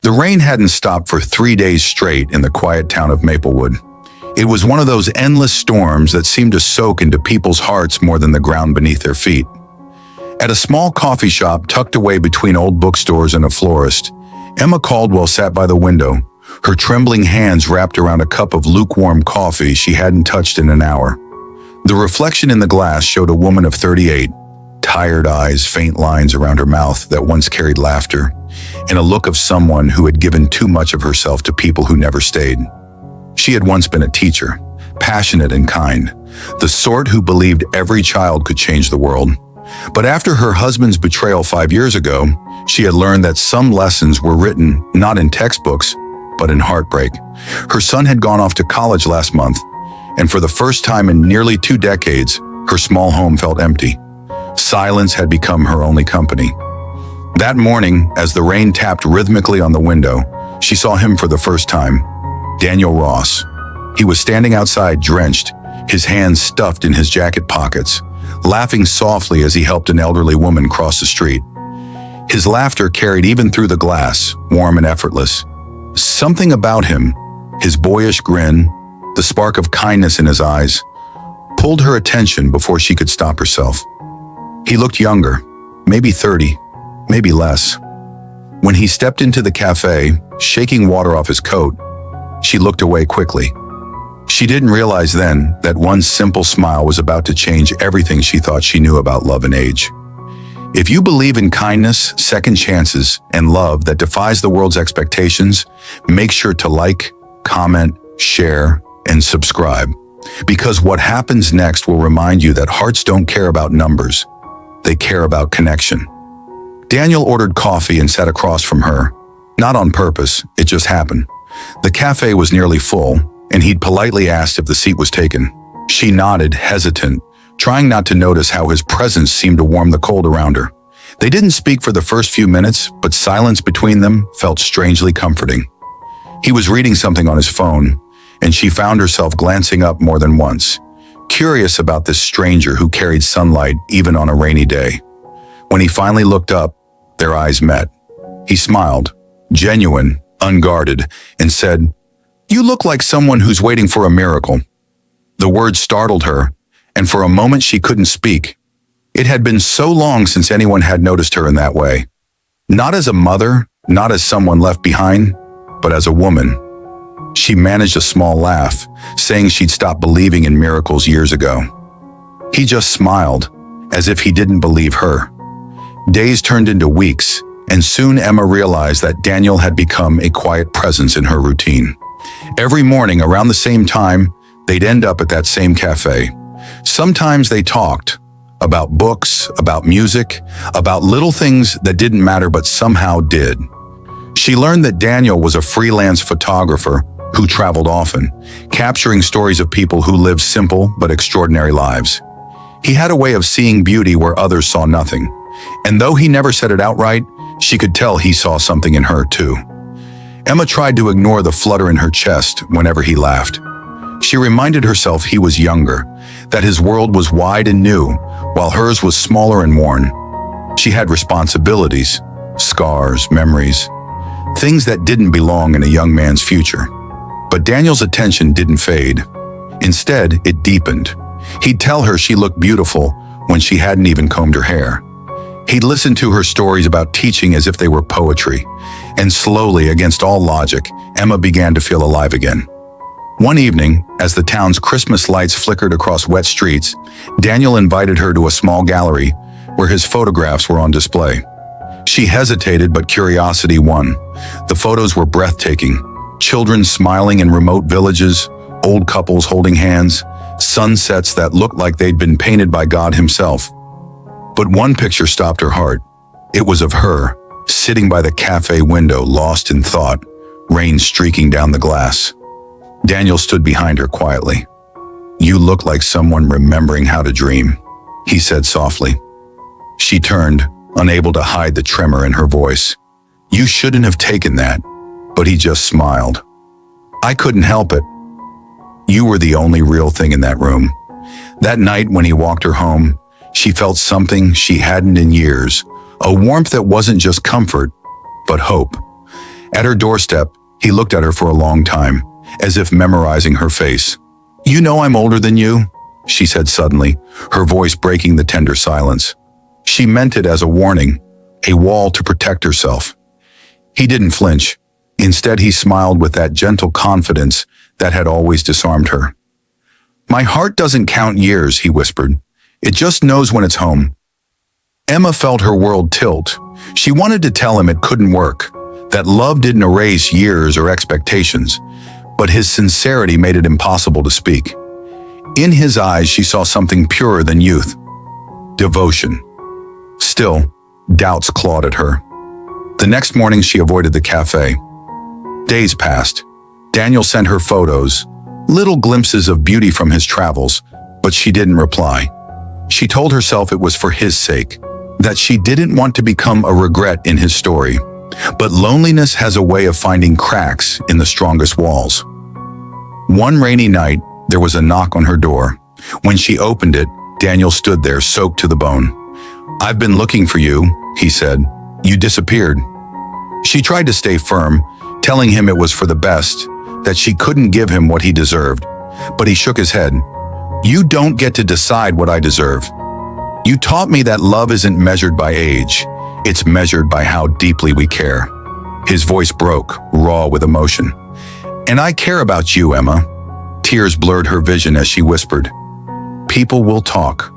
The rain hadn't stopped for 3 days straight in the quiet town of Maplewood. It was one of those endless storms that seemed to soak into people's hearts more than the ground beneath their feet. At a small coffee shop tucked away between old bookstores and a florist, Emma Caldwell sat by the window, her trembling hands wrapped around a cup of lukewarm coffee she hadn't touched in an hour. The reflection in the glass showed a woman of 38, tired eyes, faint lines around her mouth that once carried laughter, and a look of someone who had given too much of herself to people who never stayed. She had once been a teacher, passionate and kind, the sort who believed every child could change the world. But after her husband's betrayal 5 years ago, she had learned that some lessons were written not in textbooks, but in heartbreak. Her son had gone off to college last month, and for the first time in nearly 2 decades, her small home felt empty. Silence had become her only company. That morning, as the rain tapped rhythmically on the window, she saw him for the first time, Daniel Ross. He was standing outside, drenched, his hands stuffed in his jacket pockets, laughing softly as he helped an elderly woman cross the street. His laughter carried even through the glass, warm and effortless. Something about him, his boyish grin, the spark of kindness in his eyes, pulled her attention before she could stop herself. He looked younger, maybe 30, maybe less. When he stepped into the cafe, shaking water off his coat, she looked away quickly. She didn't realize then that one simple smile was about to change everything she thought she knew about love and age. If you believe in kindness, second chances, and love that defies the world's expectations, make sure to like, comment, share, and subscribe. Because what happens next will remind you that hearts don't care about numbers. They care about connection. Daniel ordered coffee and sat across from her. Not on purpose, it just happened. The cafe was nearly full, and he'd politely asked if the seat was taken. She nodded, hesitant, trying not to notice how his presence seemed to warm the cold around her. They didn't speak for the first few minutes, but silence between them felt strangely comforting. He was reading something on his phone, and she found herself glancing up more than once, curious about this stranger who carried sunlight even on a rainy day. When he finally looked up, their eyes met. He smiled, genuine, unguarded, and said, "You look like someone who's waiting for a miracle." The words startled her, and for a moment she couldn't speak. It had been so long since anyone had noticed her in that way. Not as a mother, not as someone left behind, but as a woman. She managed a small laugh, saying she'd stopped believing in miracles years ago. He just smiled, as if he didn't believe her. Days turned into weeks, and soon Emma realized that Daniel had become a quiet presence in her routine. Every morning around the same time, they'd end up at that same cafe. Sometimes they talked about books, about music, about little things that didn't matter but somehow did. She learned that Daniel was a freelance photographer who traveled often, capturing stories of people who lived simple but extraordinary lives. He had a way of seeing beauty where others saw nothing, and though he never said it outright, she could tell he saw something in her too. Emma tried to ignore the flutter in her chest whenever he laughed. She reminded herself he was younger, that his world was wide and new, while hers was smaller and worn. She had responsibilities, scars, memories, things that didn't belong in a young man's future. But Daniel's attention didn't fade. Instead, it deepened. He'd tell her she looked beautiful when she hadn't even combed her hair. He'd listen to her stories about teaching as if they were poetry. And slowly, against all logic, Emma began to feel alive again. One evening, as the town's Christmas lights flickered across wet streets, Daniel invited her to a small gallery where his photographs were on display. She hesitated, but curiosity won. The photos were breathtaking. Children smiling in remote villages, old couples holding hands, sunsets that looked like they'd been painted by God himself. But one picture stopped her heart. It was of her, sitting by the cafe window, lost in thought, rain streaking down the glass. Daniel stood behind her quietly. "You look like someone remembering how to dream," he said softly. She turned, unable to hide the tremor in her voice. "You shouldn't have taken that," but he just smiled. "I couldn't help it. You were the only real thing in that room." That night when he walked her home, she felt something she hadn't in years, a warmth that wasn't just comfort, but hope. At her doorstep, he looked at her for a long time, as if memorizing her face. "You know I'm older than you," she said suddenly, her voice breaking the tender silence. She meant it as a warning, a wall to protect herself. He didn't flinch. Instead, he smiled with that gentle confidence that had always disarmed her. "My heart doesn't count years," he whispered. "It just knows when it's home." Emma felt her world tilt. She wanted to tell him it couldn't work, that love didn't erase years or expectations, but his sincerity made it impossible to speak. In his eyes, she saw something purer than youth. Devotion. Still, doubts clawed at her. The next morning, she avoided the cafe. Days passed. Daniel sent her photos, little glimpses of beauty from his travels, but she didn't reply. She told herself it was for his sake, that she didn't want to become a regret in his story. But loneliness has a way of finding cracks in the strongest walls. One rainy night, there was a knock on her door. When she opened it, Daniel stood there, soaked to the bone. "I've been looking for you," he said. "You disappeared." She tried to stay firm, telling him it was for the best, that she couldn't give him what he deserved. But he shook his head. "You don't get to decide what I deserve. You taught me that love isn't measured by age. It's measured by how deeply we care." His voice broke, raw with emotion. "And I care about you, Emma." Tears blurred her vision as she whispered. "People will talk."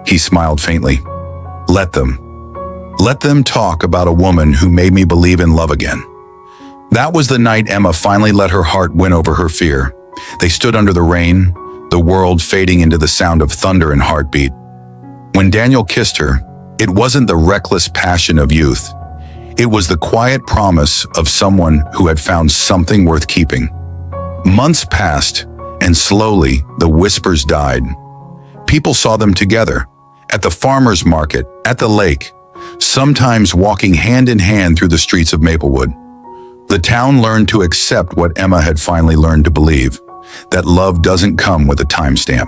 He smiled faintly. "Let them. Let them talk about a woman who made me believe in love again." That was the night Emma finally let her heart win over her fear. They stood under the rain, the world fading into the sound of thunder and heartbeat. When Daniel kissed her, it wasn't the reckless passion of youth. It was the quiet promise of someone who had found something worth keeping. Months passed, and slowly the whispers died. People saw them together, at the farmer's market, at the lake, sometimes walking hand in hand through the streets of Maplewood. The town learned to accept what Emma had finally learned to believe, that love doesn't come with a timestamp.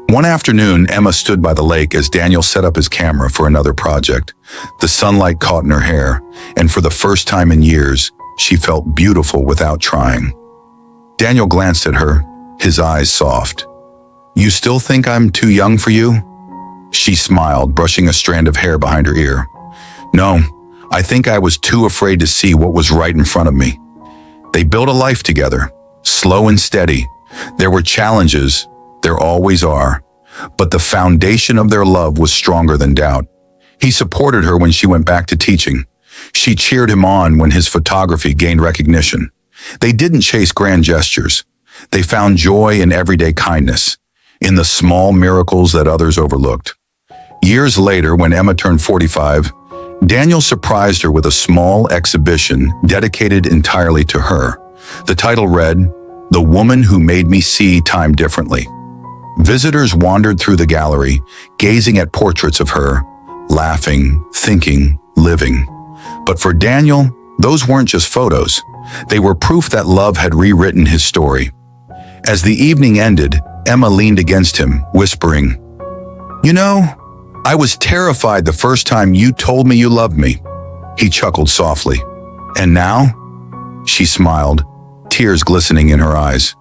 One afternoon, Emma stood by the lake as Daniel set up his camera for another project. The sunlight caught in her hair, and for the first time in years, she felt beautiful without trying. Daniel glanced at her, his eyes soft. "You still think I'm too young for you?" She smiled, brushing a strand of hair behind her ear. "No, I think I was too afraid to see what was right in front of me." They built a life together, slow and steady. There were challenges, there always are, but the foundation of their love was stronger than doubt. He supported her when she went back to teaching. She cheered him on when his photography gained recognition. They didn't chase grand gestures. They found joy in everyday kindness, in the small miracles that others overlooked. Years later, when Emma turned 45, Daniel surprised her with a small exhibition dedicated entirely to her. The title read, "The Woman Who Made Me See Time Differently." Visitors wandered through the gallery, gazing at portraits of her, laughing, thinking, living. But for Daniel, those weren't just photos. They were proof that love had rewritten his story. As the evening ended, Emma leaned against him, whispering, "You know, I was terrified the first time you told me you loved me." He chuckled softly. "And now?" She smiled, tears glistening in her eyes.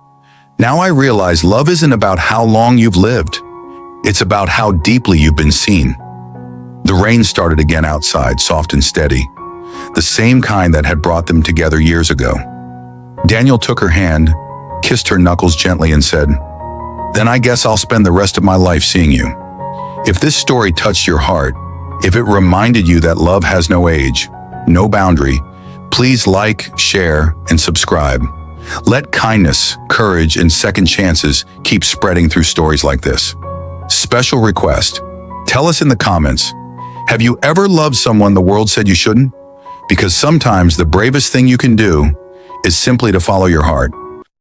"Now I realize love isn't about how long you've lived. It's about how deeply you've been seen." The rain started again outside, soft and steady, the same kind that had brought them together years ago. Daniel took her hand, kissed her knuckles gently and said, "Then I guess I'll spend the rest of my life seeing you." If this story touched your heart, if it reminded you that love has no age, no boundary, please like, share, and subscribe. Let kindness, courage, and second chances keep spreading through stories like this. Special request. Tell us in the comments, have you ever loved someone the world said you shouldn't? Because sometimes the bravest thing you can do is simply to follow your heart.